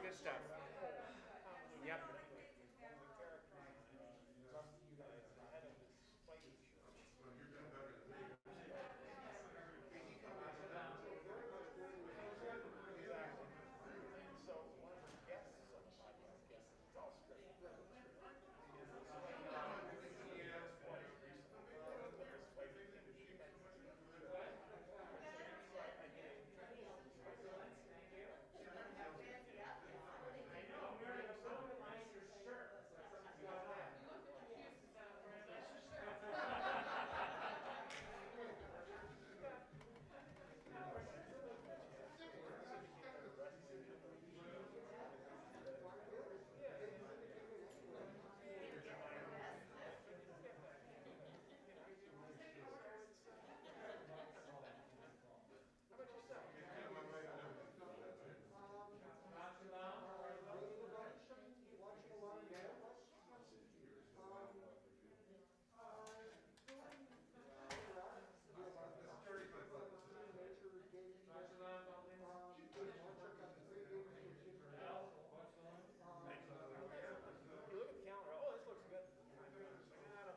Good stuff. Yep. You look at the calendar. Oh, this looks good. I don't think so.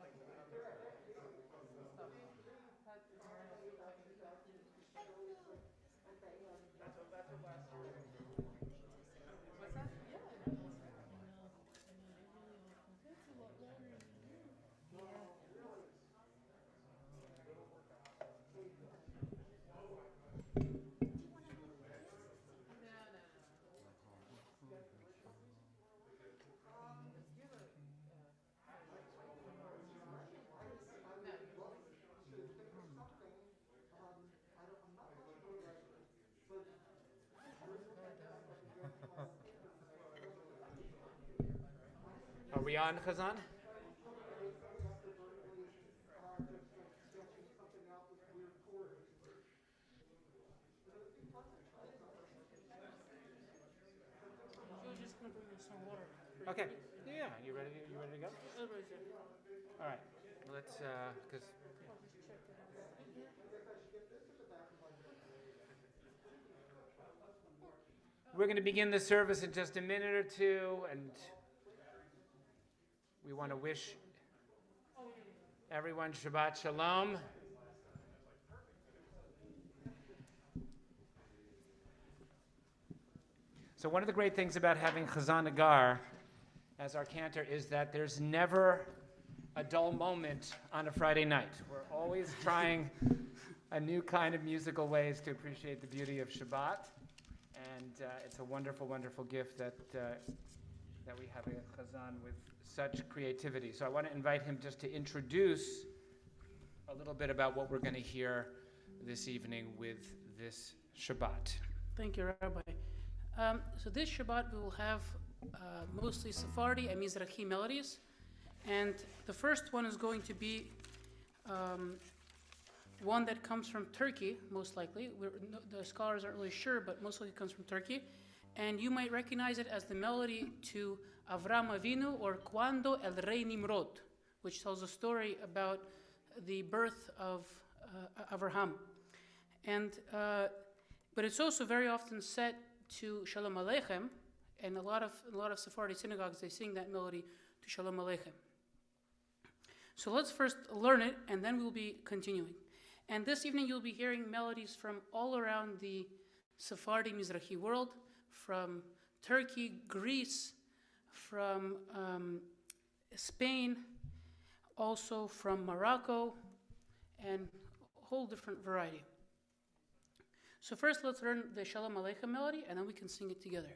That's what last year. What's that? Yeah, I know. That's a lot longer than a year. Are we on, Chazan? I was just gonna bring you some water. Okay. Yeah. You ready? You ready to go? Everybody's ready. All right. Let's, because we're going to begin the service in just a minute or two, and we want to wish everyone Shabbat Shalom. So one of the great things about having Chazan Agar as our cantor is that there's never a dull moment on a Friday night. We're always trying a new kind of musical ways to appreciate the beauty of Shabbat. And it's a wonderful, wonderful gift that we have a Chazan with such creativity. So I want to invite him just to introduce a little bit about what we're going to hear this evening with this Shabbat. Thank you, Rabbi. So this Shabbat we will have mostly Sephardi and Mizrahi melodies. And the first one is going to be one that comes from Turkey, most likely. The scholars aren't really sure, but most likely it comes from Turkey. And you might recognize it as the melody to Avram Avinu, or Cuando el Rey Nimrod, which tells a story about the birth of Abraham. And but it's also very often set to Shalom Aleichem, and a lot of Sephardi synagogues, they sing that melody to Shalom Aleichem. So let's first learn it, and then we'll be continuing. And this evening you'll be hearing melodies from all around the Sephardi Mizrahi world, from Turkey, Greece, from Spain, also from Morocco, and a whole different variety. So first let's learn the Shalom Aleichem melody, and then we can sing it together.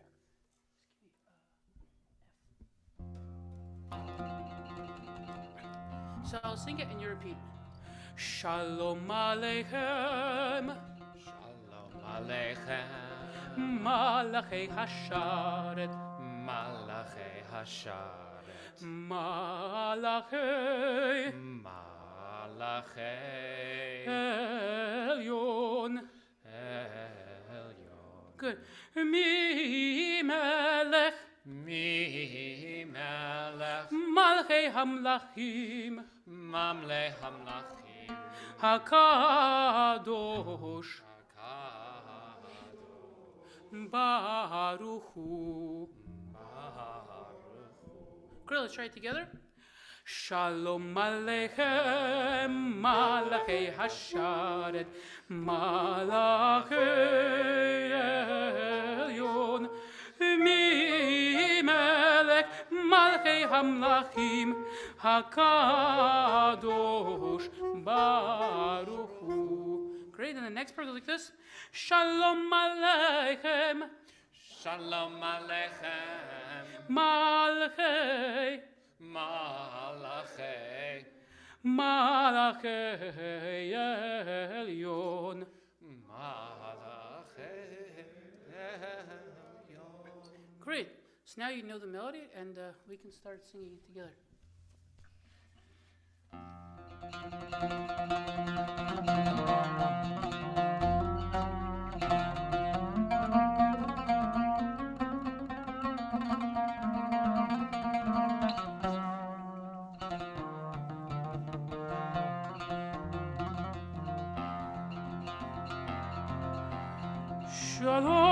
So I'll sing it and you repeat. Shalom Aleichem, Shalom Aleichem, Malachei Hasharet, Malachei Hasharet, Malachei, Malachei Elyon. Elyon. Good. Mi Melech, Mi Melech, Malachei Hamlachim, Mamlech Hamlachim, Hakadosh, Hakadosh, Baruch Hu. Great, let's try it together. Shalom Aleichem, Malachei Hasharet, Malachei Elyon, Mimelech, Malachei Hamlachim, HaKadosh, Baruch Hu. Great, and the next part goes like this. Shalom Aleichem, Shalom Aleichem, Malachei, Malachei, Malachei Elyon. Malachei Elyon. Great. So now you know the melody, and we can start singing it together. Shalom.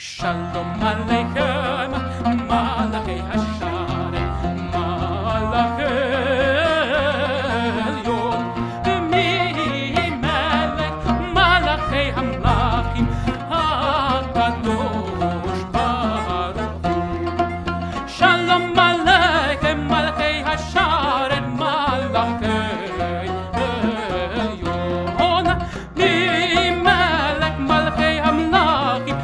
Shalom Aleichem, Malachei Hasharet, Malachei Elyon, Mimelech, Malachei Hamlachim, HaKadosh Baruch Hu. Shalom Aleichem, Malachei Hasharet, Malachei Elyon, Mimelech, Malachei Hamlachim,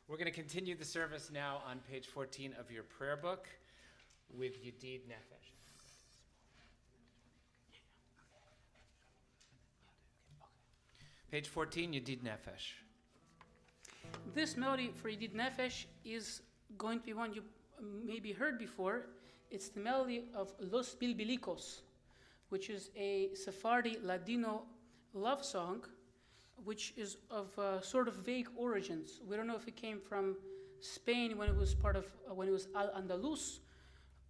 We're going to continue the service now on page 14 of your prayer book with Yedid Nefesh. Page 14, Yedid Nefesh. This melody for Yedid Nefesh is going to be one you maybe heard before. It's the melody of Los Bilbilicos, which is a Sephardi Ladino love song, which is of sort of vague origins. We don't know if it came from Spain when it was when it was Al-Andalus,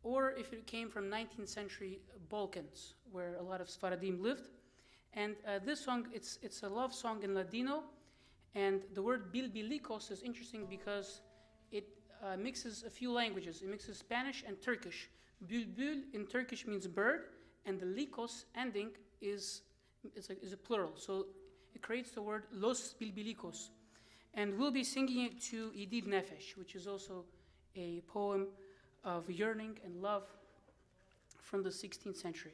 or if it came from 19th century Balkans, where a lot of Sephardim lived. And this song, it's a love song in Ladino, and the word bilbilikos is interesting because it mixes a few languages. It mixes Spanish and Turkish. Bülbül in Turkish means bird, and the likos ending is a plural. So it creates the word los bilbilikos. And we'll be singing it to Idid Nefesh, which is also a poem of yearning and love from the 16th century.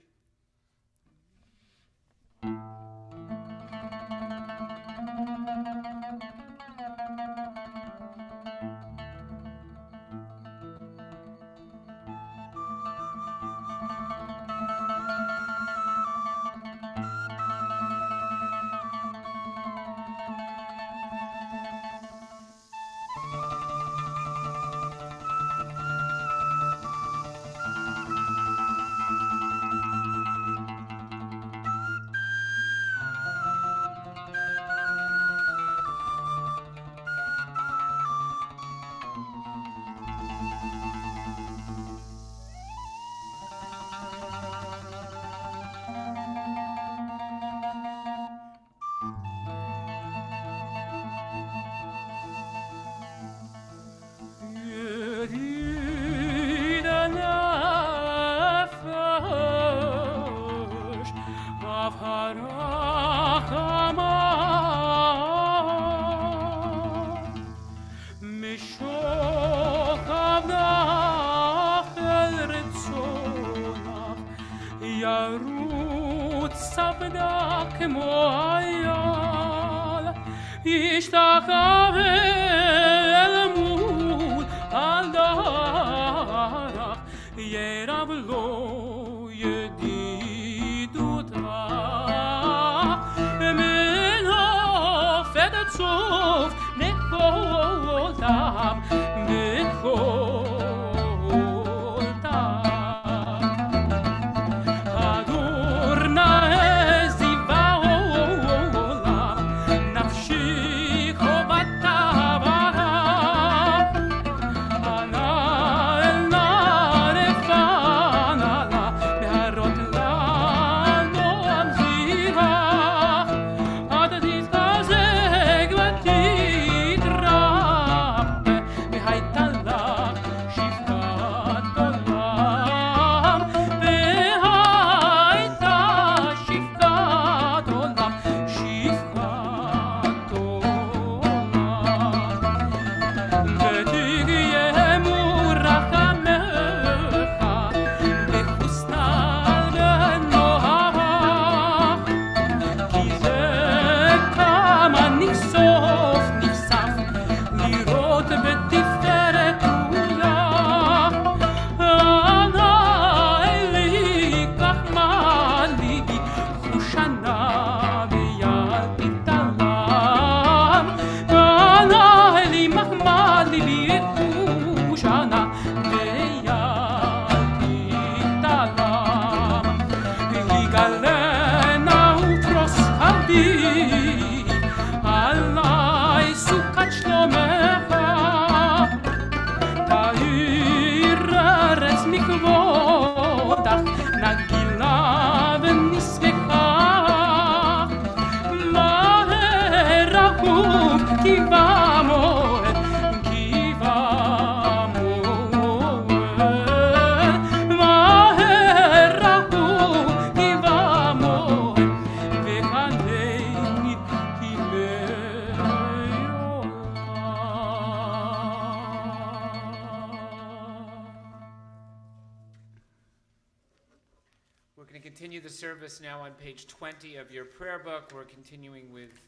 Service now on page 20 of your prayer book. We're continuing with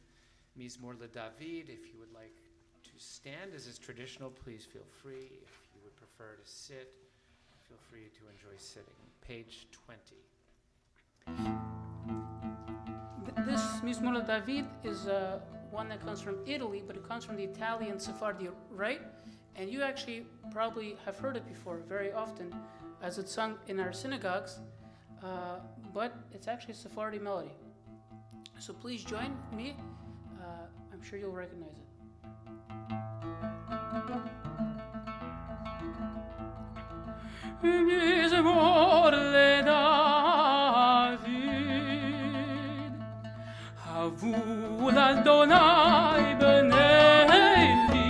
Mizmor LeDavid. If you would like to stand, as is traditional, please feel free. If you would prefer to sit, feel free to enjoy sitting. Page 20. This Mizmor LeDavid is one that comes from Italy, but it comes from the Italian Sephardi rite. And you actually probably have heard it before very often, as it's sung in our synagogues. but it's actually a Sephardi melody. So please join me. I'm sure you'll recognize it. Mizmor leDavid, Havul Adonai b'nei li,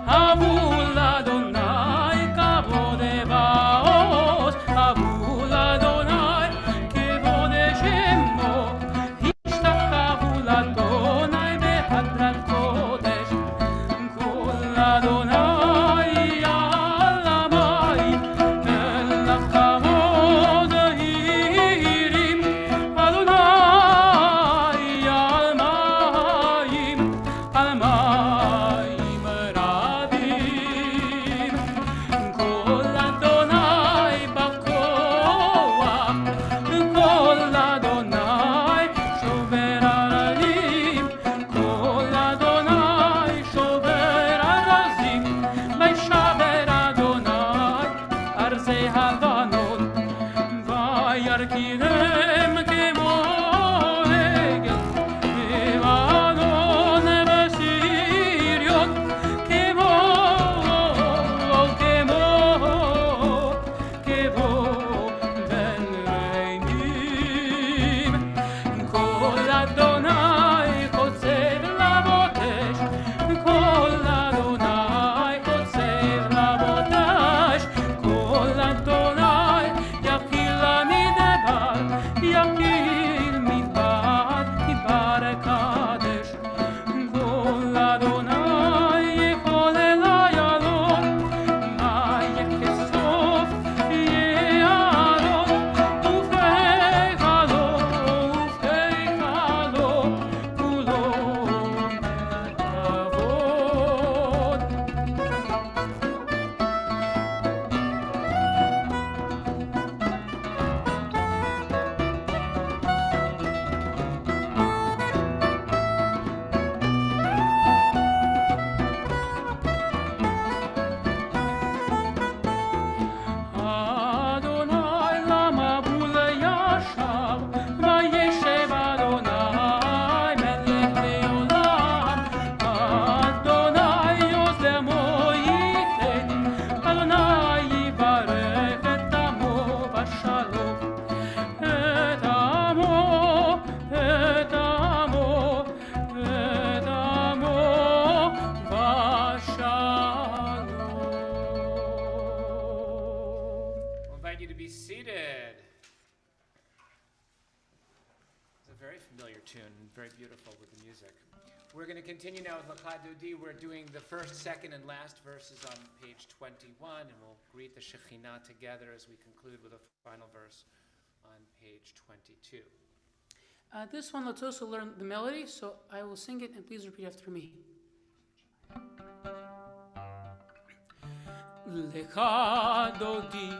Havul Adonai kavod evaos, Havul Adonai kevod shemo, Hishtakavu l'Adonai behadrat kodesh, Kol Adonai alamayim, Melach kavod hirim, Adonai almayim, almayim rabim, Kol Adonai bakoach, Kol Adonai shover alalim, Kol Adonai shover alazim, Vaishaver Adonai arzei havanot, Vayarkirem kemo egel, Levanon v'Sirion, kemo ben reinim, Kol Adonai chotzev lavotesh, Kol Adonai chotzev lavotesh, Kol Adonai yakil midbar, yakil midbar, midbar kadesh, Kol Adonai yechol elayalon, Vayekesof ye'alon, ufeichalo, kulo kavod. Adonai lama bul yashav, vayeshev Adonai melech leolam, Adonai yozemo yiten, Adonai yivarech et amo v'shalom, et amo, et amo, et amo v'shalom. We'll invite you to be seated. It's a very familiar tune, very beautiful with the music. We're going to continue now with Lecha Dodi. We're doing the first, second, and last verses on page 21, and we'll greet the Shekhinah together as we conclude with a final verse on page 22. This one, let's also learn the melody, so I will sing it and please repeat after me. Lecha Dodi,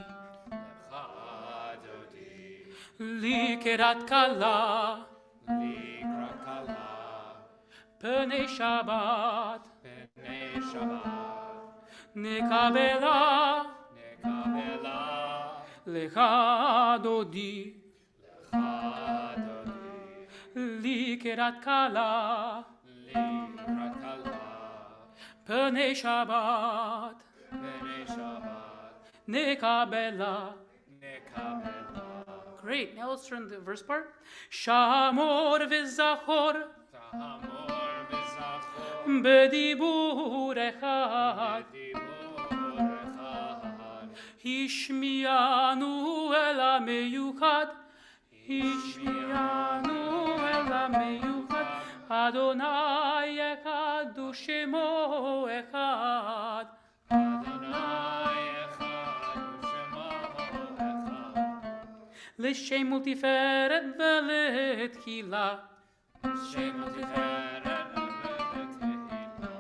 Lecha Dodi, li kerat kala, Likra Kala, pnei Shabbat, B'nei Shabbat, nekabela, Nekabela, lecha Dodi, Lecha Dodi, li kerat kala, Likra Kala, pnei Shabbat, B'nei Shabbat, nekabela. Nekabela, Great. Now let's turn the verse part. Shamor v'zachor Tahamor v'zachor, b'dibur echad, Dibur echad, Hishmianu el hameyuchad, Hishmianu el hameyuchad, Adonai echad u'shemo echad. Adonai echad, U'shemo echad, L'shem multiferet v'letchila. Shem Tiferet v'Tehillah.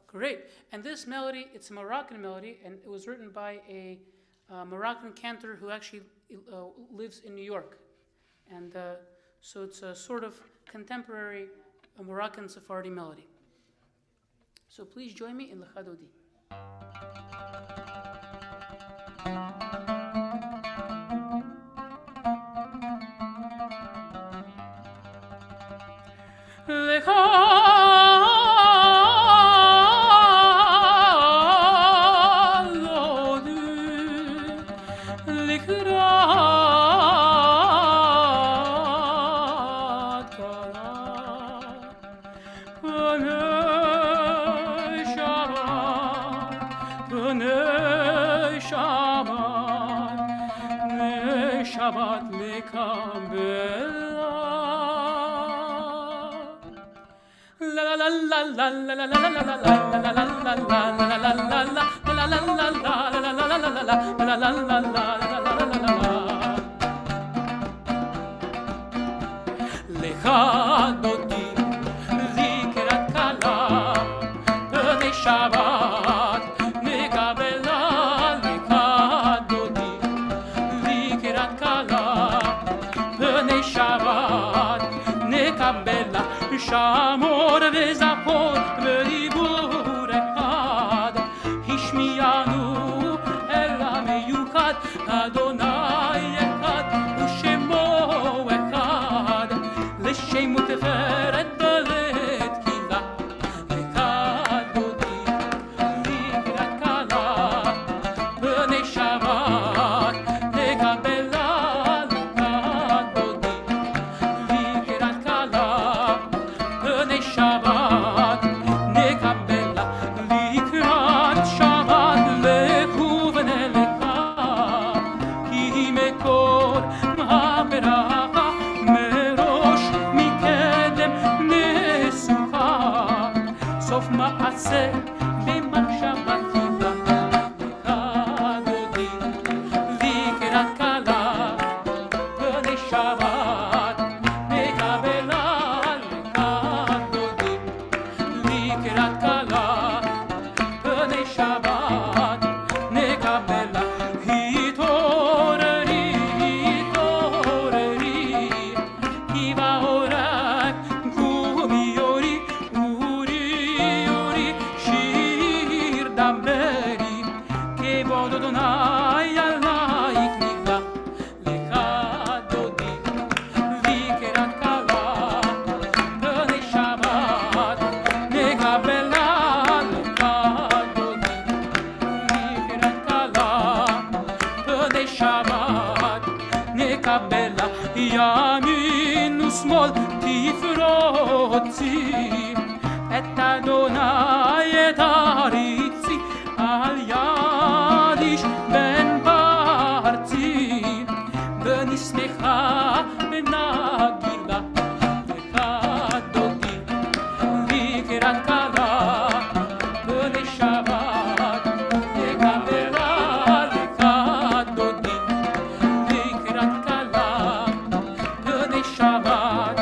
Great. And this melody, it's a Moroccan melody, and it was written by a Moroccan cantor who actually lives in New York. And so it's a sort of contemporary Moroccan Sephardi melody. So please join me in Lecha Dodi. b'nei Shabbat lekabela. La la la la la la la la la la la Shamor vezapor ve'ibur echad Hishmiyanu el ha'meyuchad Adonai echad u'shemo echad L'shemu teferet ve'letchila Echad dodi likrat kala b'nei Shabbat lekabela Echad dodi likrat kala Shabbat nekabela likrat Shabbat lekuvene lecha ki mekor ha'beracha merosh mikedem nesucha sof ma'aseh b'machshavat tila echad dodi likrat kala b'nei Shabbat nekabela Shabbat nekabela hitoreri ki vaorak kumi ori shir dameri kevod Adonai alaik nigla lecha dodi likrat kala b'nei Shabbat nekabela Shabbat nekabela yamin usmol tifrotzi et Adonai et aritzi al yadish ben parzi v'nismecha v'nagila lecha dodi likrat kala b'nei Shabbat nekabela Shabbat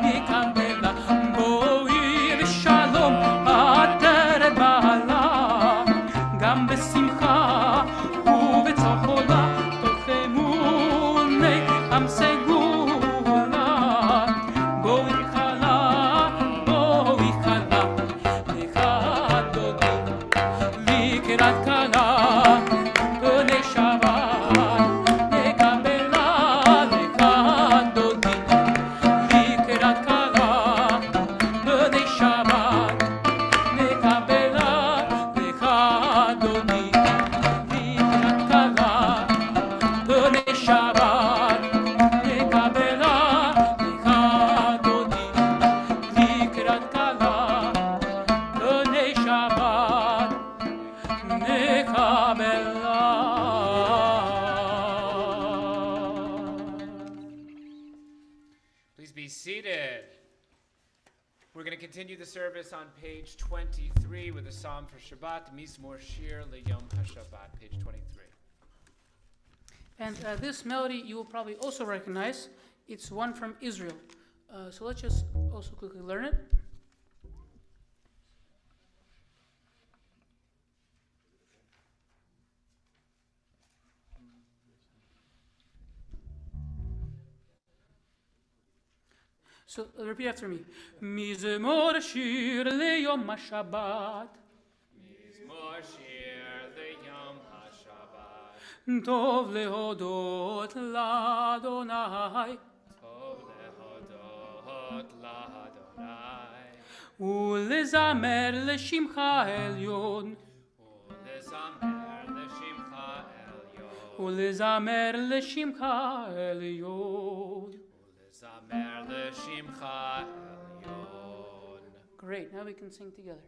nekabela boi v'shalom ateret ba'ala gam b'simcha u'b'tzochola toch emunei am segula boi chala lecha dodi likrat kala b'nei Shabbat nekabela lecha dodi likrat kala b'nei Shabbat nekabela lecha dodi likrat kala b'nei Shabbat nekabela lecha dodi likrat kala b'nei Shabbat nekabela. Please be seated. We're going to continue the service on page 23 with a psalm for Shabbat, Mizmor Shir LeYom HaShabbat, page 23. And this melody you will probably also recognize. It's one from Israel. So let's just also quickly learn it. So repeat after me. Mizmor Shir LeYom HaShabbat. Mizmor Shir LeYom HaShabbat. Tov lehodot l'Adonai. Tov lehodot l'Adonai. Ulezamer l'shimcha elyon. Ulezamer l'shimcha elyon. Ulezamer l'shimcha elyon. Ulezamer l'shimcha elyon. Great, now we can sing together.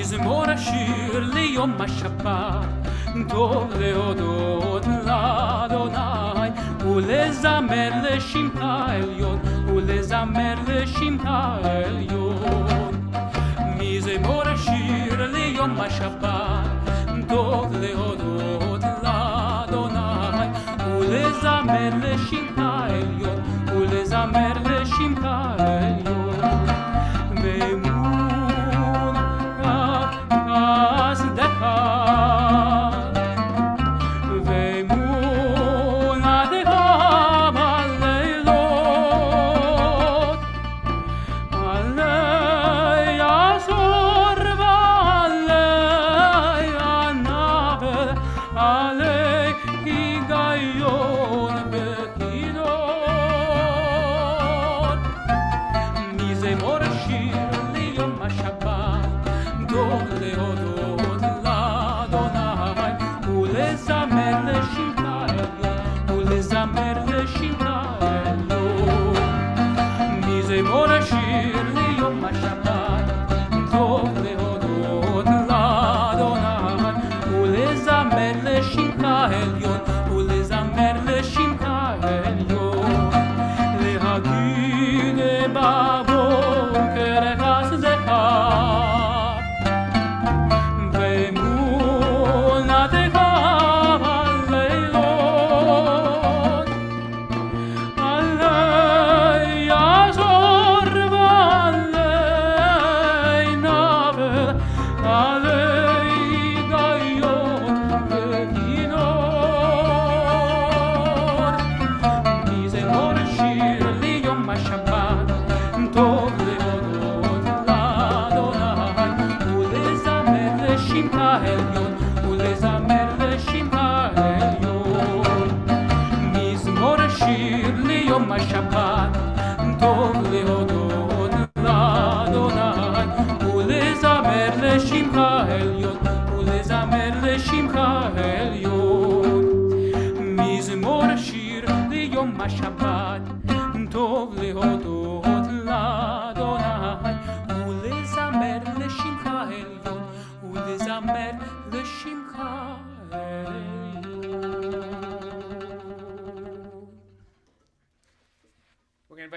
מזמור השיר ליום השבת, טוב להודות לאדוני, ולזמר לשמך העליון, ולזמר לשמך העליון. מזמור השיר ליום השבת, טוב להודות לאדוני, ולזמר לשמך העליון, ולזמר לשמך העליון.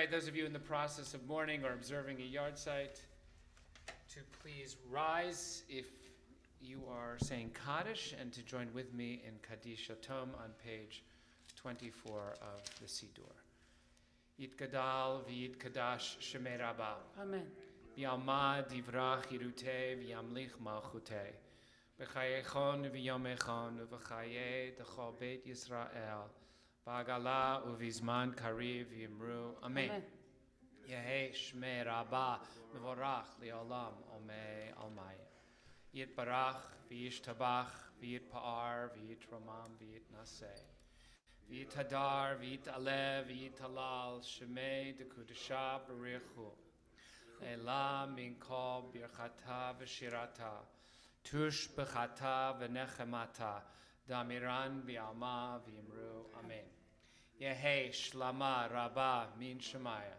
Those of you in the process of mourning or observing a yard site to please rise if you are saying Kaddish, and to join with me in Kaddish Atom on page 24 of the Siddur. Yitgadal v'yitkadash shemei Rabba. Amen. V'yalma divrach yirutei v'yamlich malchutei. B'chayechon v'yomechon v'chayei d'chol beit Yisrael. Ba'agala uvizman kariv yimru. Amen. Yehei shmei Rabba mevorach li'olam omei almaya. Yitbarach v'yishtabach v'yitpa'ar v'yitromam v'yitnaseh. V'yitadar v'yitalev v'yitalal shmei dekudesha b'richu. Elah min kol birchata v'shirata. Tush b'chata v'nechemata. Damiran v'alma v'yimru. Amen. Yehei shlama rabba min shemaya,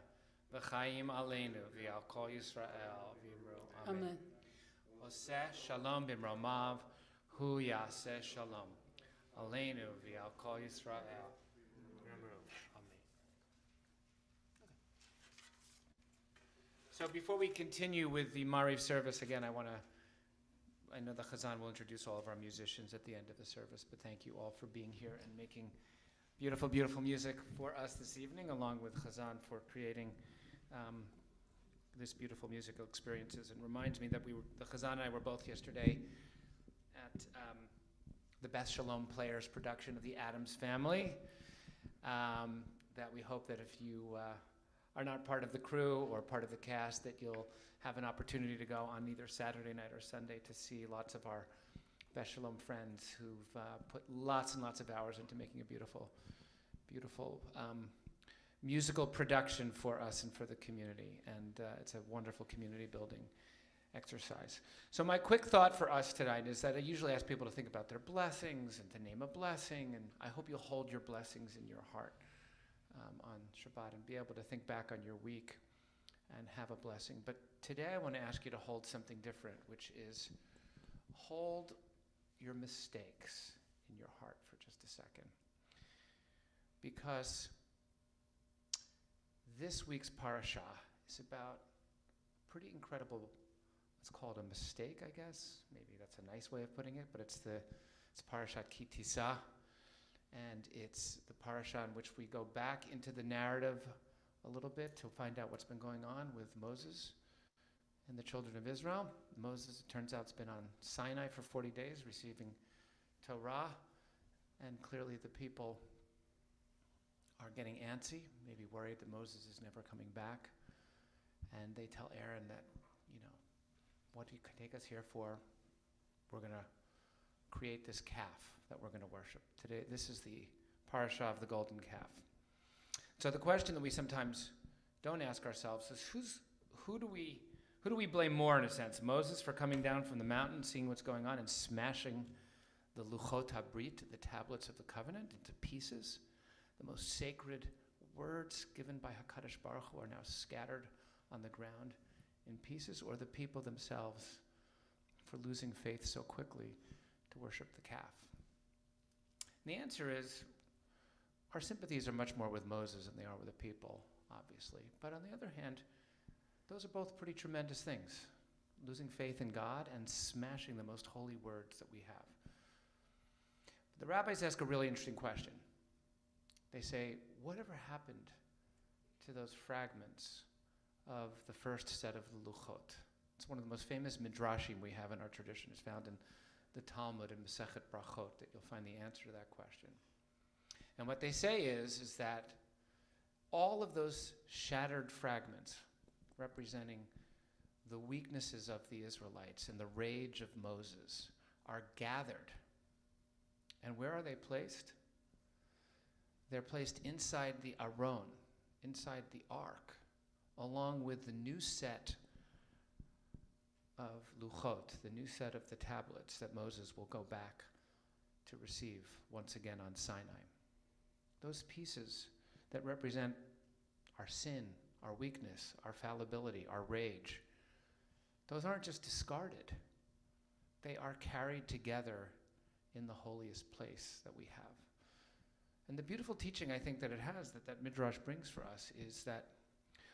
v'chaim aleinu v'al kol Yisrael v'yimru. Amen. Oseh shalom b'mromav, hu yaseh shalom. Aleinu v'al kol Yisrael v'yimru. Amen. So before we continue with the Mariv service, again, I know the Chazan will introduce all of our musicians at the end of the service, but thank you all for being here and making beautiful, beautiful music for us this evening, along with Chazan for creating this beautiful musical experiences. And reminds me that the Chazan and I were both yesterday at the Beth Sholom Players production of the Addams Family. That we hope that if you are not part of the crew or part of the cast, that you'll have an opportunity to go on either Saturday night or Sunday to see lots of our Beth Shalom friends who've put lots and lots of hours into making a beautiful, beautiful musical production for us and for the community. And it's a wonderful community building exercise. So my quick thought for us tonight is that I usually ask people to think about their blessings and to name a blessing, and I hope you'll hold your blessings in your heart on Shabbat and be able to think back on your week and have a blessing. But today I want to ask you to hold something different, which is hold your mistakes in your heart for just a second. Because this week's parasha is about a pretty incredible, let's call it a mistake, I guess. Maybe that's a nice way of putting it, but it's Parashat Ki Tisa, and it's the parasha in which we go back into the narrative a little bit to find out what's been going on with Moses and the children of Israel. Moses, it turns out, has been on Sinai for 40 days receiving Torah, and clearly the people are getting antsy, maybe worried that Moses is never coming back. And they tell Aaron that, what do you take us here for? We're going to create this calf that we're going to worship. Today, this is the parasha of the golden calf. So the question that we sometimes don't ask ourselves is who do we blame more, in a sense? Moses for coming down from the mountain, seeing what's going on, and smashing the Luchot HaBrit, the tablets of the covenant, into pieces. The most sacred words given by HaKadosh Baruch Hu are now scattered on the ground in pieces, or the people themselves for losing faith so quickly to worship the calf? And the answer is, our sympathies are much more with Moses than they are with the people, obviously. But on the other hand, those are both pretty tremendous things. Losing faith in God and smashing the most holy words that we have. The rabbis ask a really interesting question. They say, whatever happened to those fragments of the first set of the Luchot? It's one of the most famous midrashim we have in our tradition. It's found in the Talmud in Masechet Brachot that you'll find the answer to that question. And what they say is that all of those shattered fragments representing the weaknesses of the Israelites and the rage of Moses are gathered. And where are they placed? They're placed inside the Aron, inside the ark, along with the new set of Luchot, the new set of the tablets that Moses will go back to receive once again on Sinai. Those pieces that represent our sin, our weakness, our fallibility, our rage, those aren't just discarded. They are carried together in the holiest place that we have. And the beautiful teaching, I think, that it has, that Midrash brings for us, is that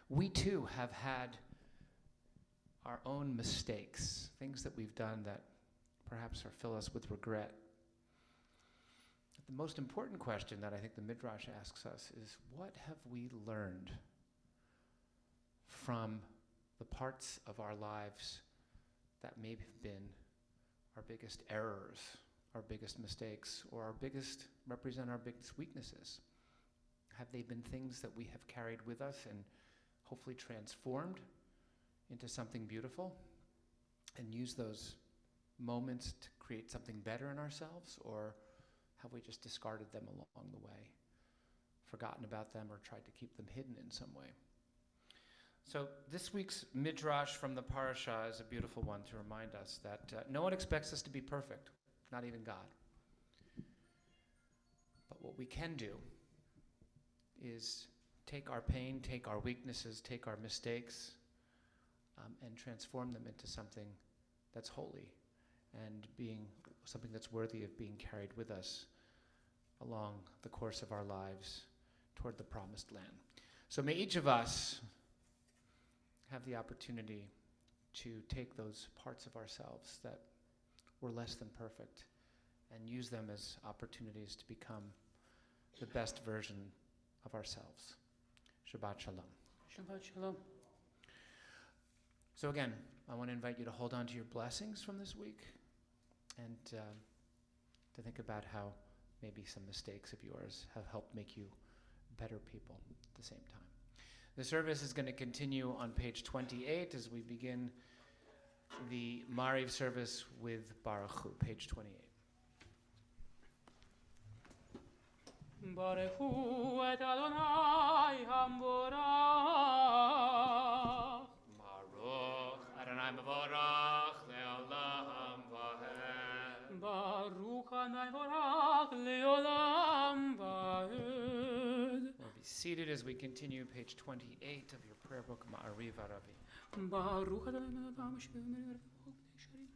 we too have had our own mistakes, things that we've done that perhaps fill us with regret. The most important question that I think the Midrash asks us is, what have we learned from the parts of our lives that may have been our biggest errors, our biggest mistakes, or represent our biggest weaknesses? Have they been things that we have carried with us and hopefully transformed into something beautiful and use those moments to create something better in ourselves? Or have we just discarded them along the way, forgotten about them, or tried to keep them hidden in some way? So this week's Midrash from the Parasha is a beautiful one to remind us that no one expects us to be perfect, not even God. But what we can do is take our pain, take our weaknesses, take our mistakes, and transform them into something that's holy and being something that's worthy of being carried with us along the course of our lives toward the promised land. So may each of us have the opportunity to take those parts of ourselves that were less than perfect and use them as opportunities to become the best version of ourselves. Shabbat Shalom. Shabbat Shalom. So again, I want to invite you to hold on to your blessings from this week and to think about how maybe some mistakes of yours have helped make you better people at the same time. The service is going to continue on page 28 as we begin the Mariv service with Baruch Hu, page 28. Baruch Hu et Adonai Hamborach. Baruch Adonai Mevorach leolam vahed. Baruch Adonai Mevorach leolam vahed. We'll be seated. seated as we continue page 28 of your prayer book, Ma'ariv Aravi. Baruch Adonai Olam She'omer Yisrael.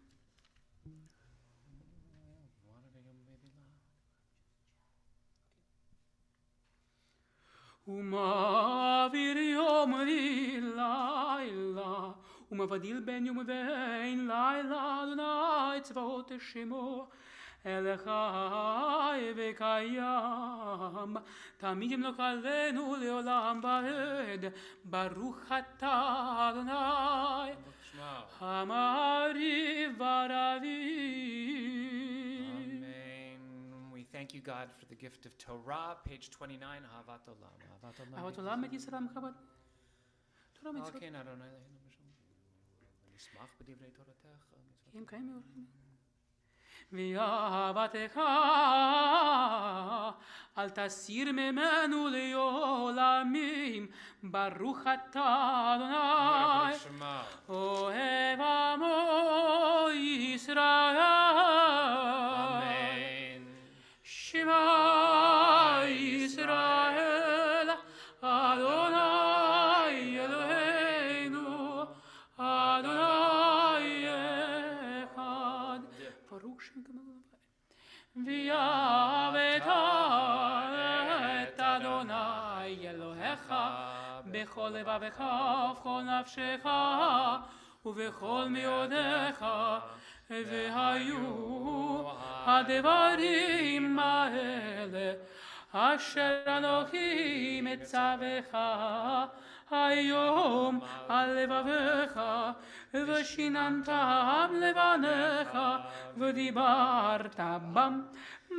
ומעביר יום ולילה, ומבדיל בין יום ובין לילה, אדוני צבאות שמו, אל חי וקיים, תמיד ימלוך עלינו לעולם ועד, ברוך אתה אדוני, המעריב ערבי. Thank you, God, for the gift of Torah, page 29, Ahavat Olam. אהבת עולם את ישראל מכבד. תורה מצוות. כן, אדוני אלוהינו בשלום. נשמח בדברי תורתך. כי הם קיימים יורדים. ואהבתך אל תסיר ממנו לעולמים, ברוך אתה אדוני, אוהב עמו ישראל. שמע ישראל, אדוני אלוהינו, אדוני אחד. ברוך שם כמובן. ויאהבת את אדוני אלוהיך בכל לבבך ובכל נפשך ובכל מאודיך. והיו הדברים האלה אשר אנוכי מצווך היום על לבביך, ושיננתם לבניך ודיברת בם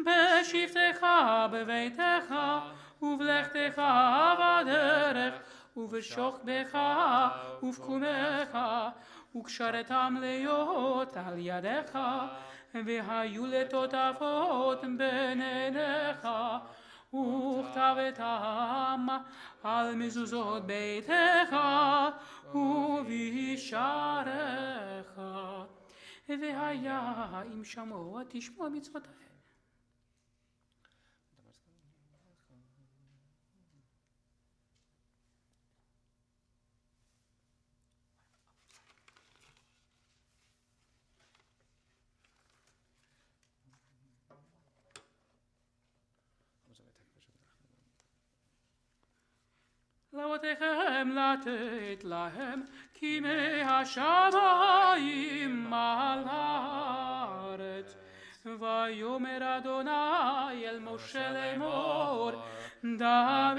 בשבתך בביתך ובלכתך בדרך ובשוכבך ובקומך, וקשרתם להיות על ידיך, והיו לטוטפות בין עיניך, וכתבתם על מזוזות ביתך ובשעריך. והיה אם שמוע תשמע מצוותיי. לאבותיכם לתת להם כימי השמיים על הארץ. ויאמר אדוני אל משה לאמור, דבר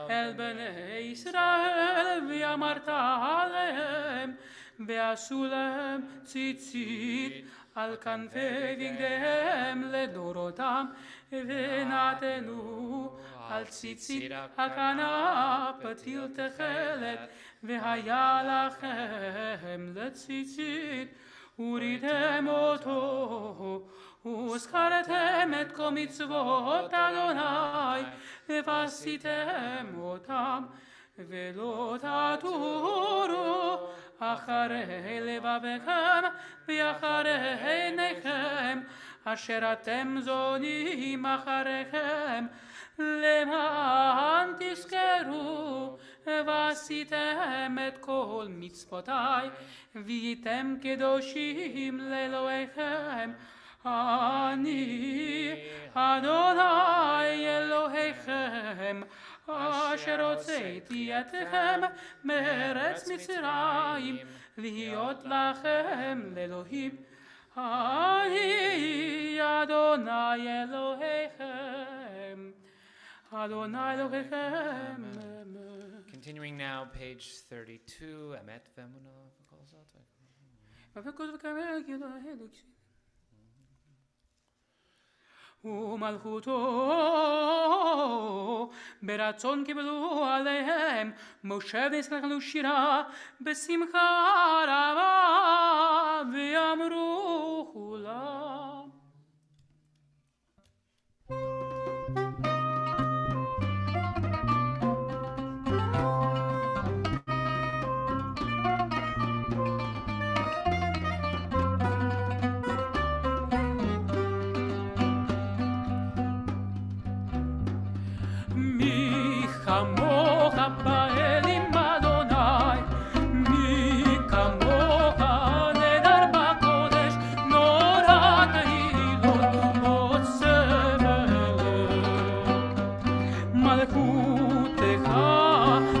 אל בני ישראל ואמרת עליהם, ועשו להם ציצית על כנפי בגדיהם לדורותם, ונתנו על ציצית הכנף פתיל תכלת, והיה לכם לציצית, וריתם אותו, וזכרתם את כל מצוות אדוני, ועשיתם אותם, ולא תטורו אחרי לבביכם ואחרי עיניכם, אשר אתם זונים אחריכם, למען תזכרו ועשיתם את כל מצוותיי, והייתם קדושים לאלוהיכם. אני אדוני אלוהיכם, אשר הוצאתי אתכם מארץ מצרים, להיות לכם לאלוהים. אני אדוני אלוהיכם, אדוני אלוהיכם. Continuing now, page 32, Emet V'Emunah v'Kol Zot. ומלכותו ברצון קיבלו עליהם, משה וישראל שירה בשמחה רבה, ואמרו כולם. כמוך באלים אדוני, מי כמוך נדר בקודש, נורא תהילות עוצב אליך. מלכותך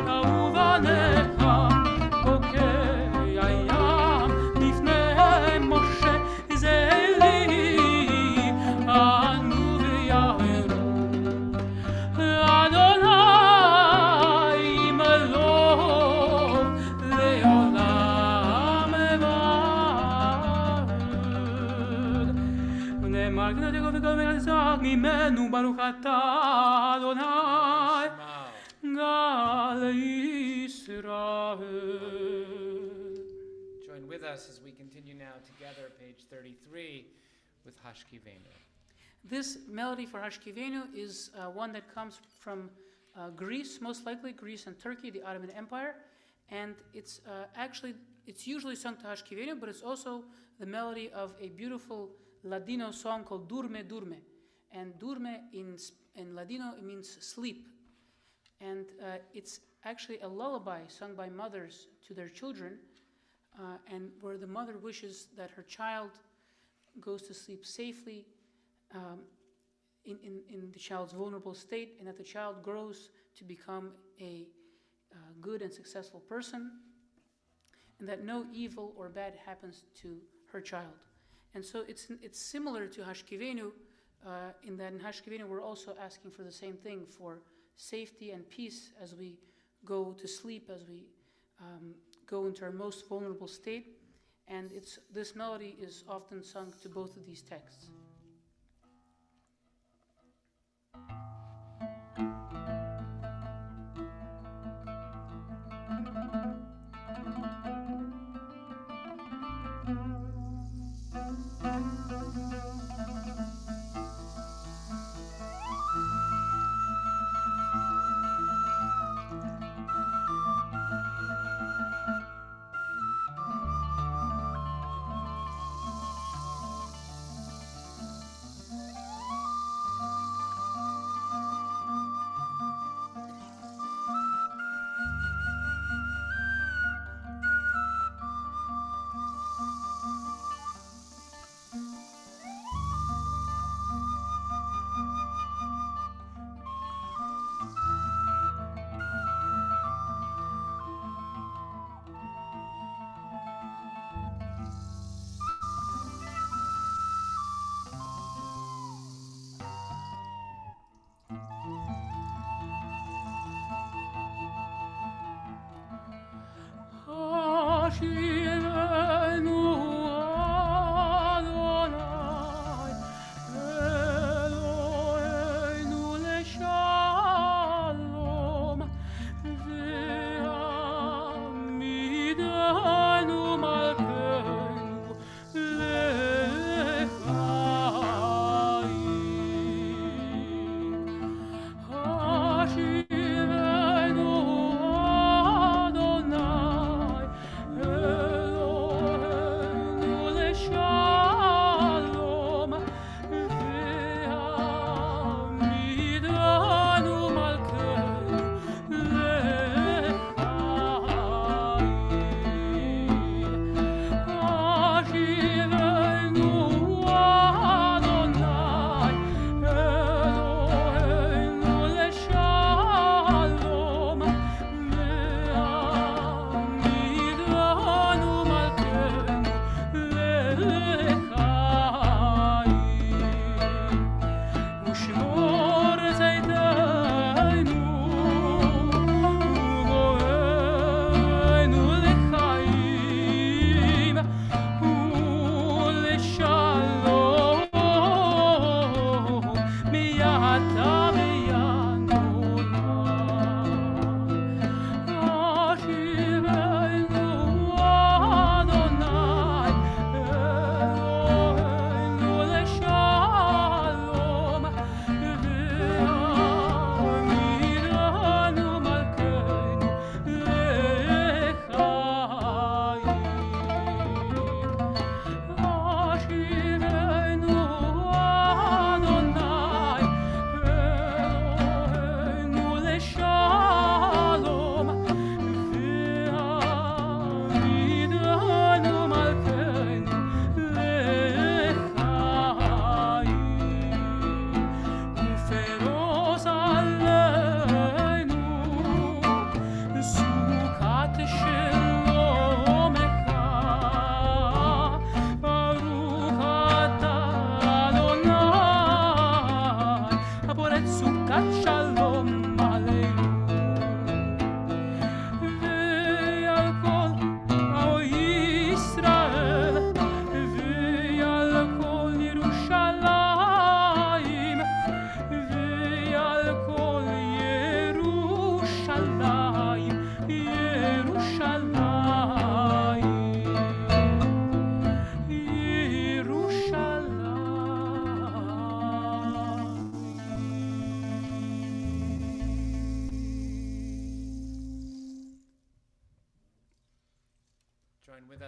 אהוב עליך, בוקע הים לפני משה, זה לי אנו ויערו. אדוני מלוך לעולם ועד. ונאמר כנתך וכל מגדסך ממנו ברוך אתה אדוני גל ישראל. Join with us as we continue now together, page 33, with Hashkivenu. This melody for Hashkivenu is one that comes from Greece, most likely Greece and Turkey, the Ottoman Empire, and it's usually sung to Hashkivenu, but it's also the melody of a beautiful Ladino song called Durme Durme, and Durme in Ladino it means sleep, and it's actually a lullaby sung by mothers to their children, and where the mother wishes that her child goes to sleep safely in the child's vulnerable state, and that the child grows to become a good and successful person, and that no evil or bad happens to her child. And so it's similar to Hashkivenu, in that in Hashkivenu we're also asking for the same thing, for safety and peace as we go to sleep, as we go into our most vulnerable state. And this melody is often sung to both of these texts.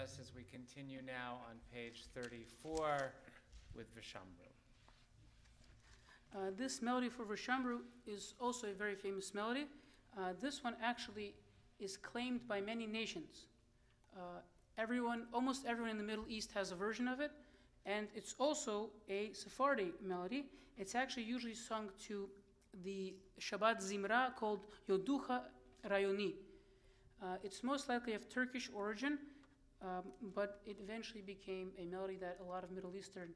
us as we continue now on page 34 with Vishamru. This melody for Vishamru is also a very famous melody. This one actually is claimed by many nations. Almost everyone in the Middle East has a version of it, and it's also a Sephardi melody. It's actually usually sung to the Shabbat Zimra called Yoducha Rayoni. It's most likely of Turkish origin, but it eventually became a melody that a lot of Middle Eastern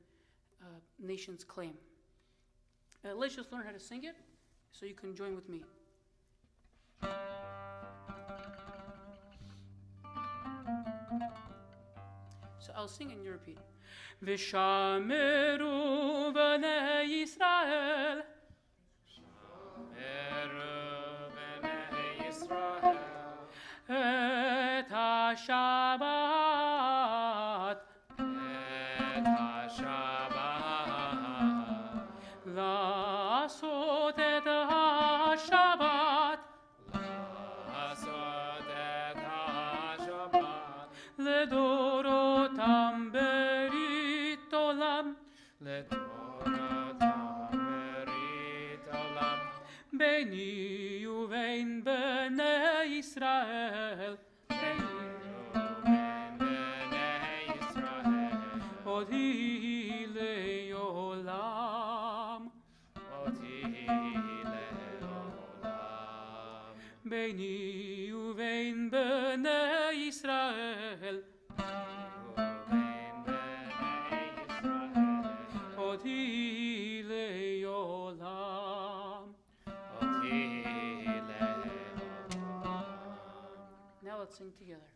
nations claim. Let's just learn how to sing it so you can join with me. So I'll sing and you repeat. Vishameru b'nei Yisrael. Vishameru b'nei Yisrael. Et ha-Shabbat. Et ha-Shabbat. La'asot et ha-Shabbat. La'asot et ha-Shabbat. Ledorotam berit olam. Ledorotam berit olam. Beini uvein b'nei Yisrael. Odi le'olam. Beini uvein b'nei Yisrael. Odi le'olam. Now let's sing together.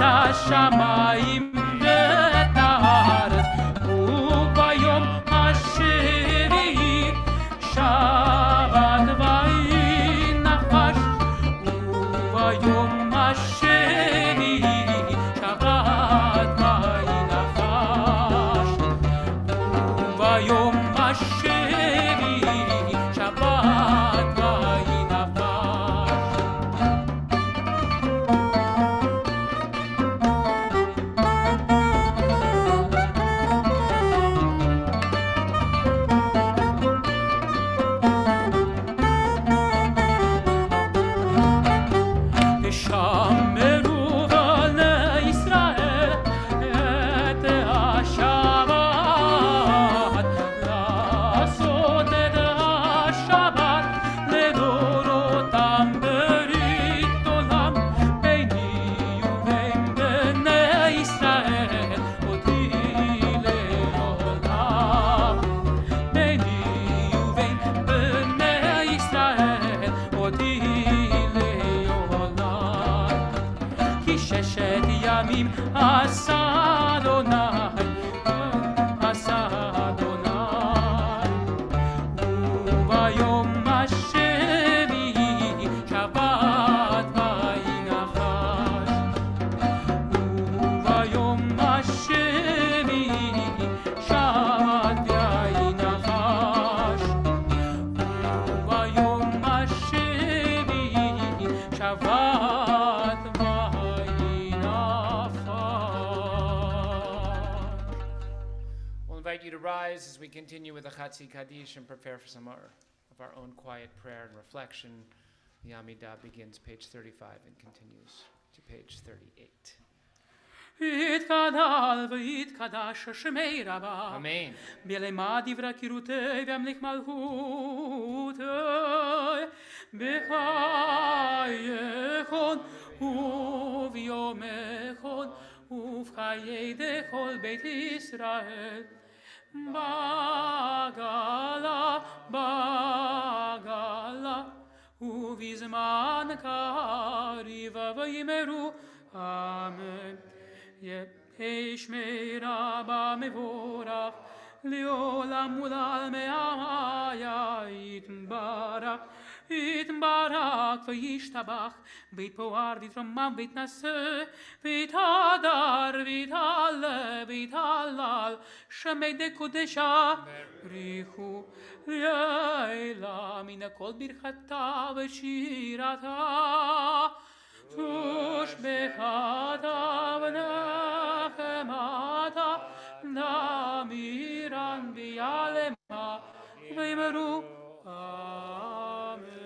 השמיים ואת הארץ, וביום השביעי שבת וינפש, וביום השביעי שבת וינפש, וביום השביעי שבת וינפש. As we continue with the Chatzi Kaddish and prepare for some more of our own quiet prayer and reflection, the Amidah begins page 35 and continues to page 38. יתגדל ויתקדש שמי רבה. Amen. בלמד דברי קירותי והמליך מלכותי. בחייכון וביומכון ובחיי דכל בית ישראל. בגלה, בגלה, ובזמן קריב ויאמרו אמן. יהי שמי רבה מבורך, לעולם ולעלמי עמיה יתברך. יתברך וישתבח, ויתפאר ויתרומם ויתנשא, ויתהדר ויתהלל ויתהלל, שמי דקודשה בריחו לילה מן הכל ברכתה ושירתה. תושבחתה ונחמתה, נמירן ויעלמה, ויאמרו אמן.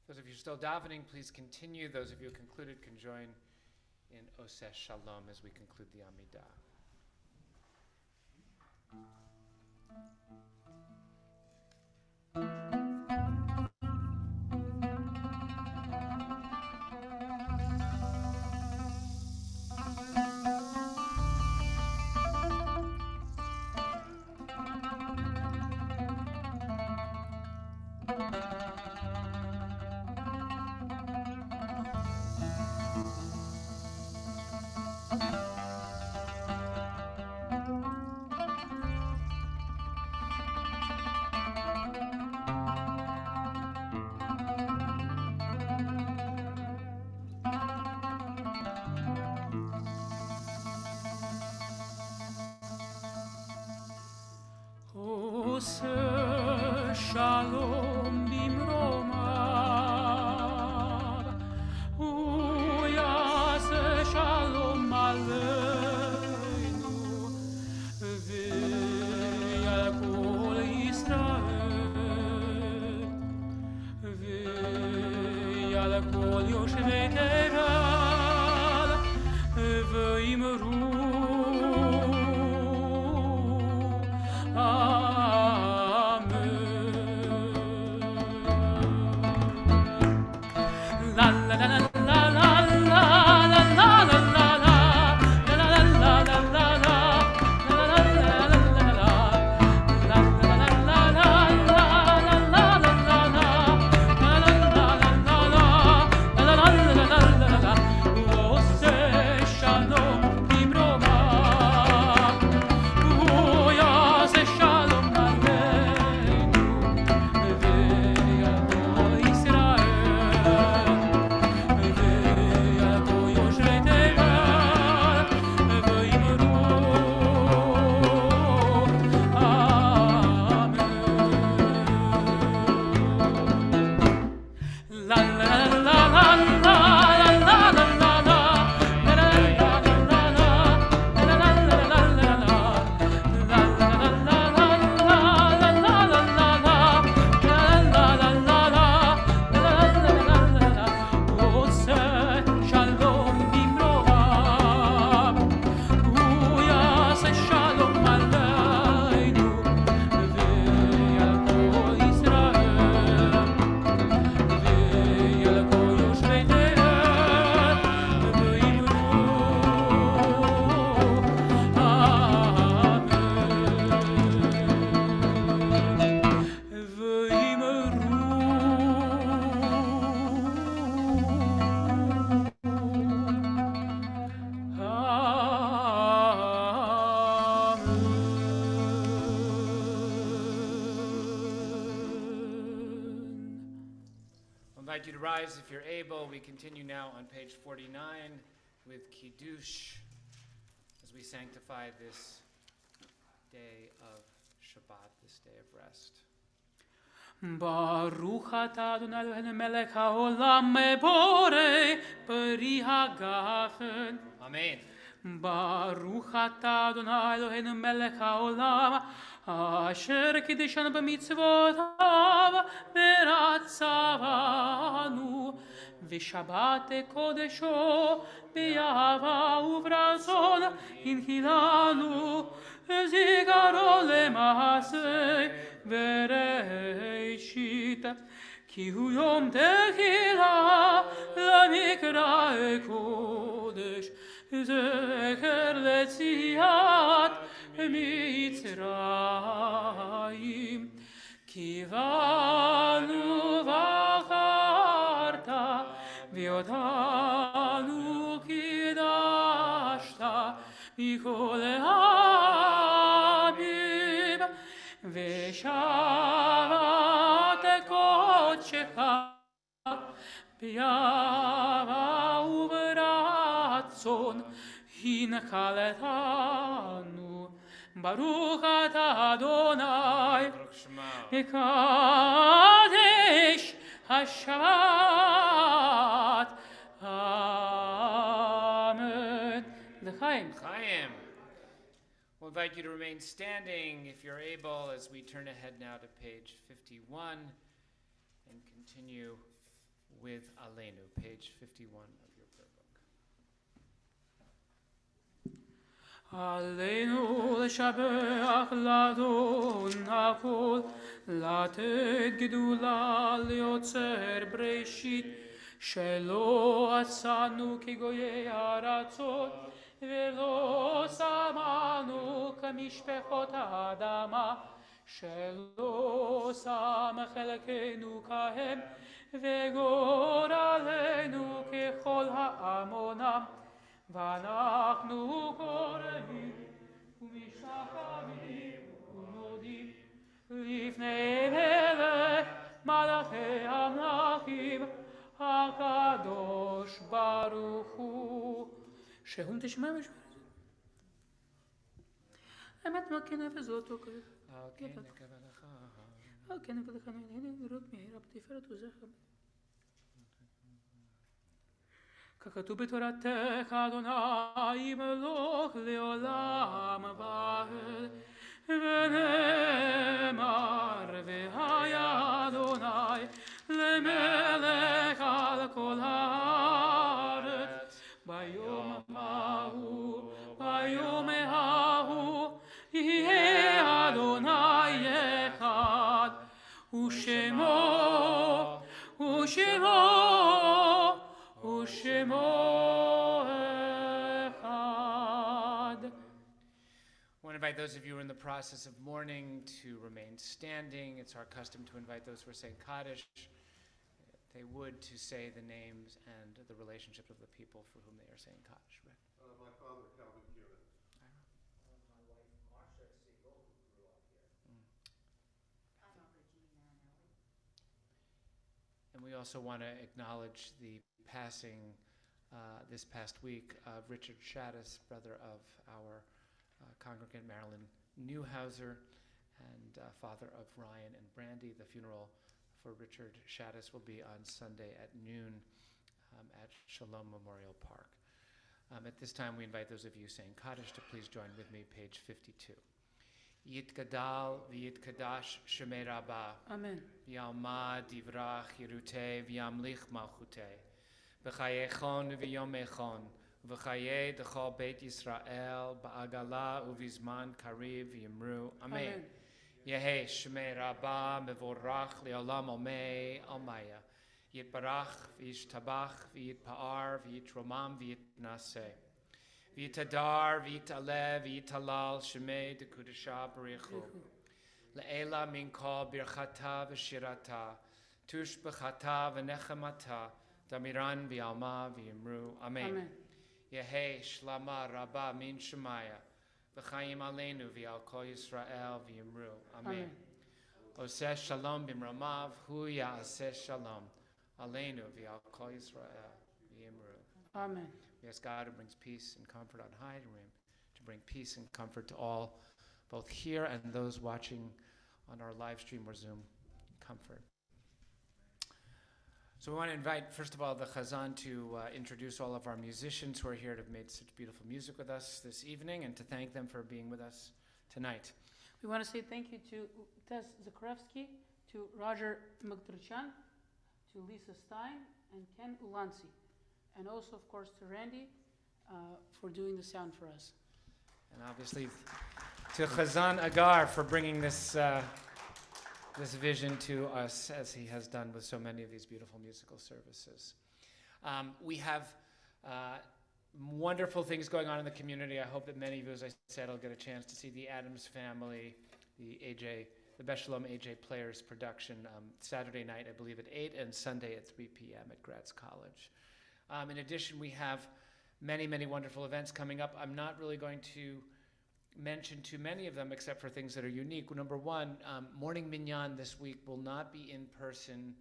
Those of you still davening, please continue. Those of you who concluded can join in Oseh Shalom as we conclude the Amidah. Shalom bimromav, uyase shalom aleinu, ve'al kol Yisrael, ve'al kol yoshvei tevel, ve'imru Amen. invite you to rise if you're able. We continue now on page 49 with Kiddush as we sanctify this day of Shabbat, this day of rest. Baruch atah Adonai Eloheinu melech haolam meborei peri hagafen. Amen. Baruch atah Adonai Eloheinu melech haolam asher kiddishanu b'mitzvotav v'ratzavanu v'shabbat kodesho b'yava u'v'razon hinchilanu zigaro lema'aseh v'reishit ki hu yom tehila l'mikra'e kodesh zecher letziat Mitzrayim kivanu v'acharta v'yodanu kidashta mikol ha'amim v'shavat kodshecha b'yava u'v'ratzon hinchaletanu Baruch atah Adonai Mekadesh HaShabbat Amen. L'chaim. Chaim. We'll invite you to remain standing if you're able as we turn ahead now to page 51 and continue with Aleinu, page 51 of your prayer book. Aleinu l'shabach l'adon hakol לתת גדולה ליוצר בראשית שלא עשנו כגויי הארצות ולא שמנו כמשפחות האדמה שלא שם חלקנו כהם וגורלנו ככל העמונם ואנחנו קוראים ומשתחווים ומודים לפני מלך מלכי המלכים הקדוש ברוך הוא שהום תשמע ושמע האמת מה כן וזאת או כך כן נקווה לך. כן נקווה לך נהנה לראות מהירה בתפארת וזכר ככתוב בתורתך אדוני ימלוך לעולם ועד ונאמר והיה אדוני למלך על כל הארץ ביום ההוא יהיה אדוני אחד ושמו אחד. I want to invite those of you who are in the process of mourning to remain standing. It's our custom to invite those who are saying Kaddish, if they would, to say the names and the relationship of the people for whom they are saying Kaddish. Right? My father, Calvin Cunin. My wife, Marcia Siegel, who grew up here. I'm Regina Manelli. And we also want to acknowledge the passing this past week of Richard Shaddis, brother of our congregant Marilyn Newhouser and father of Ryan and Brandy. The funeral for Richard Shaddis will be on Sunday at noon at Sholom Memorial Park. At this time, we invite those of you saying Kaddish to please join with me, page 52. Yitgadal v'yitkadash shemei Rabba Amen. v'yalma divrach yirutei v'yamlich malchutei v'chayechon v'yomechon v'chayei d'chol Beit Yisrael ba'agala uvizman kariv v'yimru. Amen. Yehei shemei Rabba mevorach le'olam omei almaya yitbarach v'yishtabach v'yitpa'ar v'yitromam v'yitnaseh v'yitadar v'yitalev v'yitalal shemei d'kudesha b'richu le'ela min kol birchata v'shirata tush b'chata v'nechamata damiran v'yalma v'yimru. Amen. Yehei shlama rabba min shemaya v'chayim aleinu v'yal kol Yisrael v'yimru. Amen. Oseh shalom b'mramav hu ya'aseh shalom Aleinu v'al kol Yisrael v'yimru. Amen. We ask God who brings peace and comfort on high to bring peace and comfort to all, both here and those watching on our live stream or Zoom. Comfort. So we want to invite, first of all, the Chazan to introduce all of our musicians who are here to have made such beautiful music with us this evening, and to thank them for being with us tonight. We want to say thank you to Tess Zakrevsky, to Roger Magdrachan, to Lisa Stein, and Ken Ulansi. And also, of course, to Randy for doing the sound for us. And obviously to Chazan Agar for bringing this this vision to us, as he has done with so many of these beautiful musical services. We have wonderful things going on in the community. I hope that many of you, as I said, will get a chance to see the Adams Family, the Beth Sholom AJ Players production Saturday night, I believe, at 8, and Sunday at 3 p.m. at Gratz College. In addition, we have many, many wonderful events coming up. I'm not really going to mention too many of them except for things that are unique. Number one, Morning Minyan this week will not be in person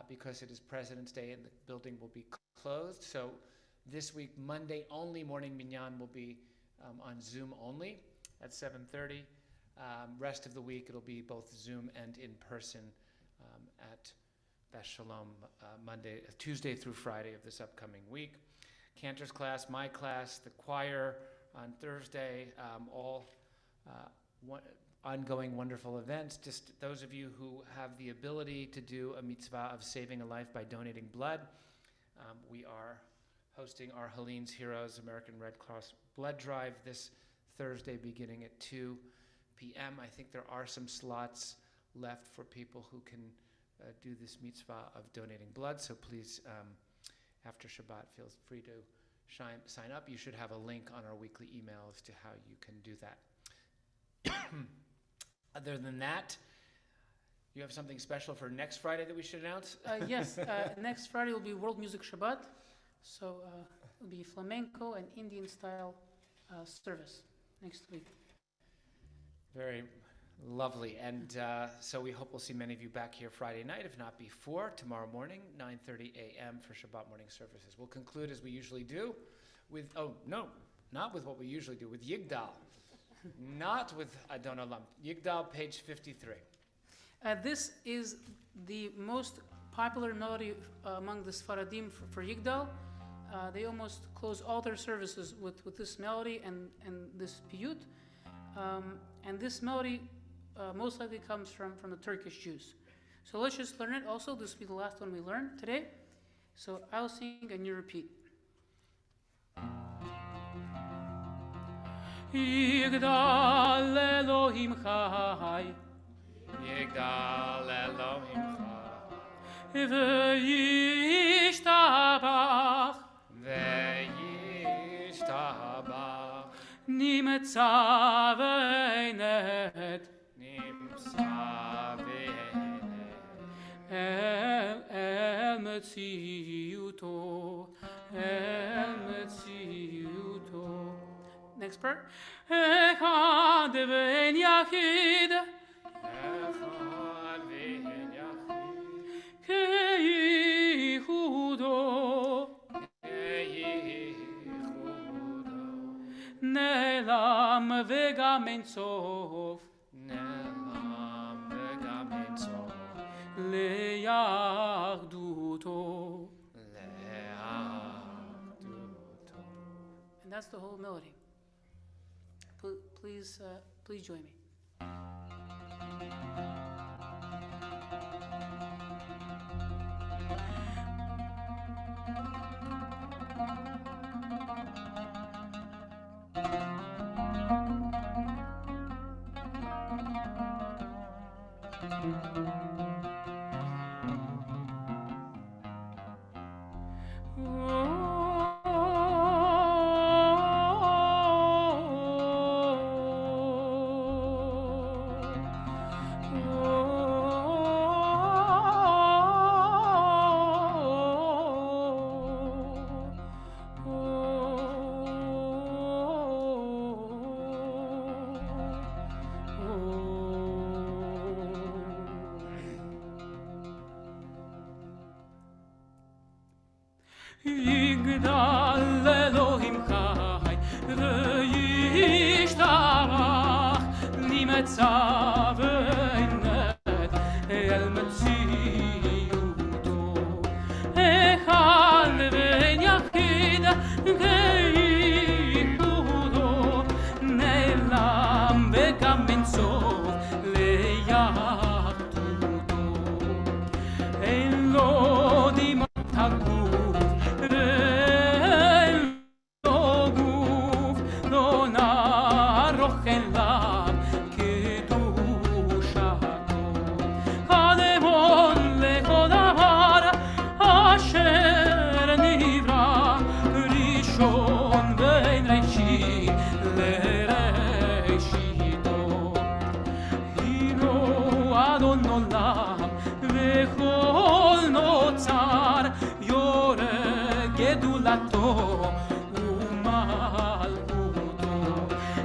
because it is President's Day and the building will be closed. So this week, Monday only, Morning Minyan will be on Zoom only at 7:30. Rest of the week, it'll be both Zoom and in person at Beth Sholom Tuesday through Friday of this upcoming week. Cantor's class, my class, the choir on Thursday, all ongoing wonderful events. Just those of you who have the ability to do a mitzvah of saving a life by donating blood, we are hosting our Helene's Heroes American Red Cross blood drive this Thursday beginning at 2 p.m. I think there are some slots left for people who can do this mitzvah of donating blood, so please, after Shabbat, feel free to sign up. You should have a link on our weekly email as to how you can do that. Other than that, you have something special for next Friday that we should announce? Yes, next Friday will be World Music Shabbat, so it'll be flamenco and Indian style service next week. Very lovely. And so we hope we'll see many of you back here Friday night, if not before, tomorrow morning, 9:30 a.m. for Shabbat morning services. We'll conclude as we usually do with, not with what we usually do, with Yigdal. Not with Adon Olam. Yigdal, page 53. This is the most popular melody among the Sephardim for Yigdal. They almost close all their services with this melody and this piyut. And this melody most likely comes from the Turkish Jews. So let's just learn it. Also, this will be the last one we learn today. So I'll sing and you repeat. Yigdal Elohim Chai, Yigdal Elohim Chai, Ve'yishtabach, Ve'yishtabach, Nimetza ve'enet, Nimsa ve'enet, El Metziuto, El Metziuto. Next part. Echad ve'en yachid, Echad ve'en yachid, Ke'ichudo, Ke'ichudo, Ne'elam ve'gam ein sof, Ne'elam ve'gam ein sof, Le'yachduto. Le'achduto. And that's the whole melody. Please join me. יגדל אלוהים חי וישתבח נמצא ועינת אל מציאותו אחד ואין יחיד כייחודו נעלם וגם אין סוף ליהדותו אין לו דמעות הגוף ואין לו גוף לא נערוך אליו קדושתו קדמון לכל דבר אשר נברא ראשון ואין ראשית לראשיתו הינו אדון עולם וכל נוצר יורה גדולתו ומלכותו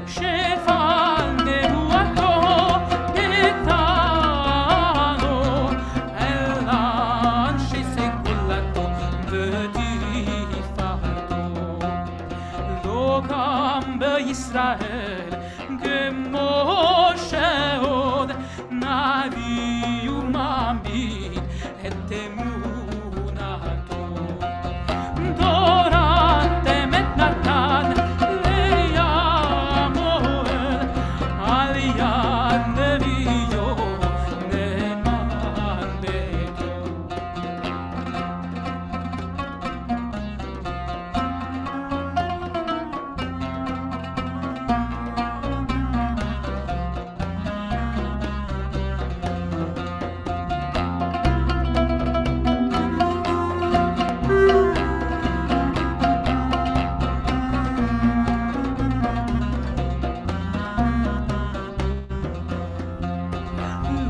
שפע נבואתו איתנו אל אנשי סגולתו ותפארתו לא קם בישראל כמו שעוד נביא ומעמיד את אמונתו תורת אמת נתן לימואל על יד נביאו נאמן ביתו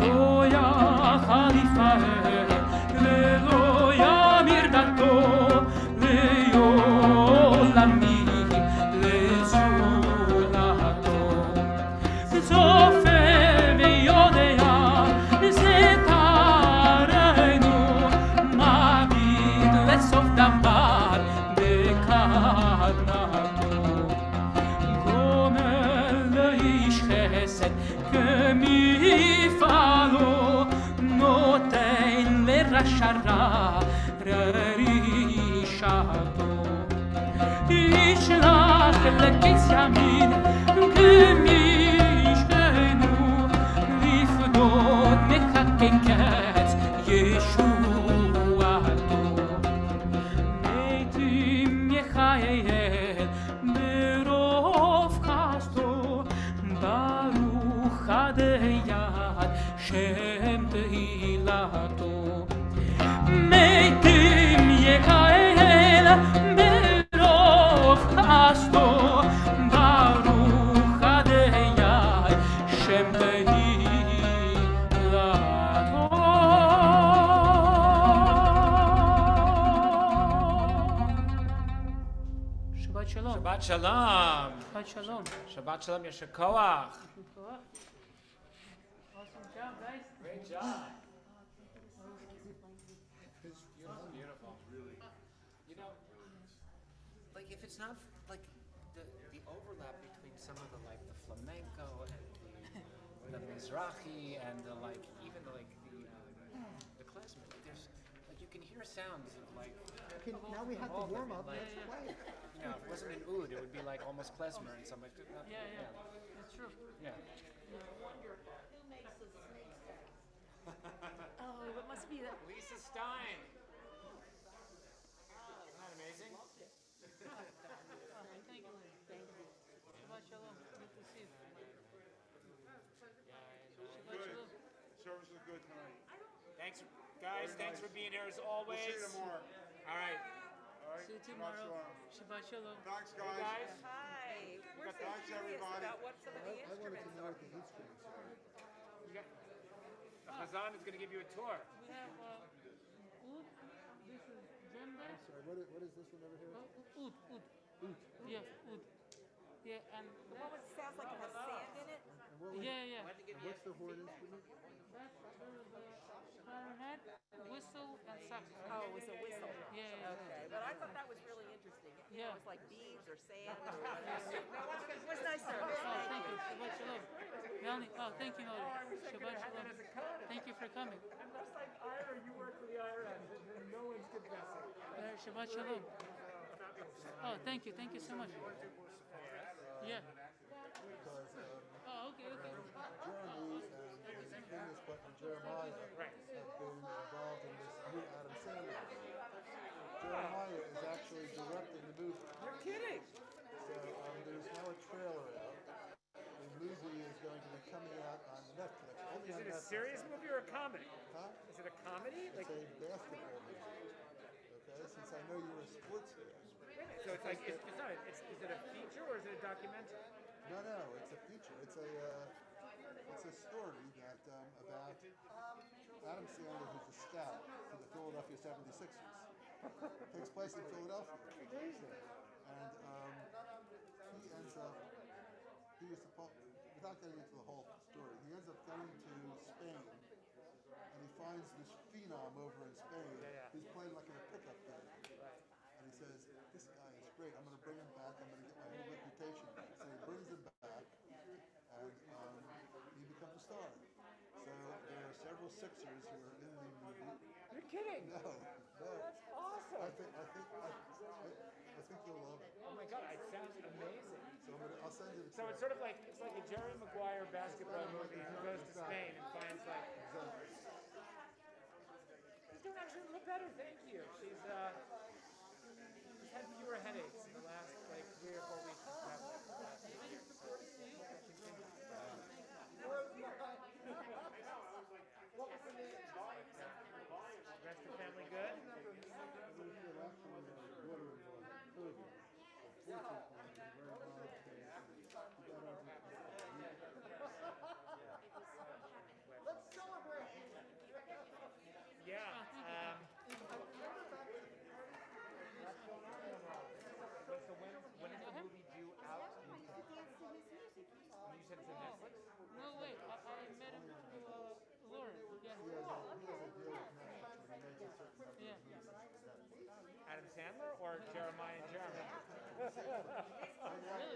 לא יחל יפאר ולא ימיר דתו לעולמי לזולתו צופה ויודע זה תרנו מעביד לסוף דבר בקדמתו גומר לאיש חסד כמפעלו נותן לרשע רע רשעתו ישלח לכיס ימין כמשכנו לפדות מחכה קץ ישועתו מתים יחייל ברוב כסתו ברוך הדיין שם תהילתו מתים יחייל ברוב כסתו ברוך הדיין שם תהילתו שבת שלום Shabbat Shalom. שבת שלום Shabbat Shalom, Yasher Koach. Awesome job, guys. Great job. It's beautiful. You know, like if it's not like the overlap between some of the like the flamenco and the Mizrahi and the like even like the klezmer, like there's like you can hear sounds of like Okay, now we have to all of warm it, up. like, Let's play. you know, if it wasn't an oud, it would be like almost klezmer and some like Yeah, it's true. yeah. Oh, it must be that. Lisa Stein. Isn't that amazing? Thank you. Shabbat shalom. Good to see you. Shabbat shalom. Service was good tonight. Thanks, guys. Thanks for being here as always. We'll see you tomorrow. All right. All right? See you Shabbat tomorrow. shalom. Shabbat shalom. Thanks, Hey, guys. guys. Hi. We're so Thanks, curious everybody. about what some of the I wanted to instruments know are. what the instruments are. You got, the Chazan is going to give you a tour. We have oud. This is djembe. Sorry, what is this one over here? Oud. Yes, oud. Yeah, and The one that sounds like it has sand in it. And what was, yeah. and what's the horn instrument? That's clarinet, whistle, and saxophone. Oh, it was a whistle. Yeah. Okay, but I thought that was really interesting. You know, Yeah. it was like beads or sand or whatever. It was nice service. Oh, thank you. Thank you. Shabbat shalom. Melanie, oh, thank you, Melanie. I wish I could Shabbat have had that shalom. as a code. Thank you for coming. And looks like Ira, you work for the IRS, and no one's confessing. Shabbat shalom. Oh, thank you. Thank you so much. Yeah. Because Oh, okay. Jeremy and his previous partner Jeremiah Right. have been involved in this new Adam Sandler. Jeremiah is actually directing the movie. You're kidding. So there's now a trailer out. The movie is going to be coming out on Netflix. Only Is on it a Netflix. serious movie or a comedy? Huh? Is it a comedy? It's a basketball movie. Okay, since I know you're a sports fan. So it's like it's not. Is it a feature or is it a documentary? No, it's a feature. It's a story that about Adam Sandler, who's a scout for the Philadelphia 76ers. It takes place in Philadelphia. And he ends up, without getting into the whole story, he ends up going to Spain and he finds this phenom over in Spain who's playing like in a pickup game. And he says, this guy is great, I'm going to bring him back, I'm going to get my whole reputation back. So he brings him back and he becomes a star. So there are several Sixers who are in the movie. You're kidding. No. That's awesome. I think you'll love it. Oh my God, it sounds amazing. So I'll send you the So it's sort of like it's like a Jerry Maguire basketball movie who goes to Spain and finds like. She's doing actually a little better, thank you. She's had fewer headaches in the last like 3 or 4 weeks. Rest of the family good? Let's celebrate! Yeah. So when is the movie due out? You said it's on Netflix? No, wait. I met him through Lauren. Yeah. He has a deal with Netflix when he makes a certain number Yeah. of movies. Adam Sandler or Jeremiah and Jeremy? Really?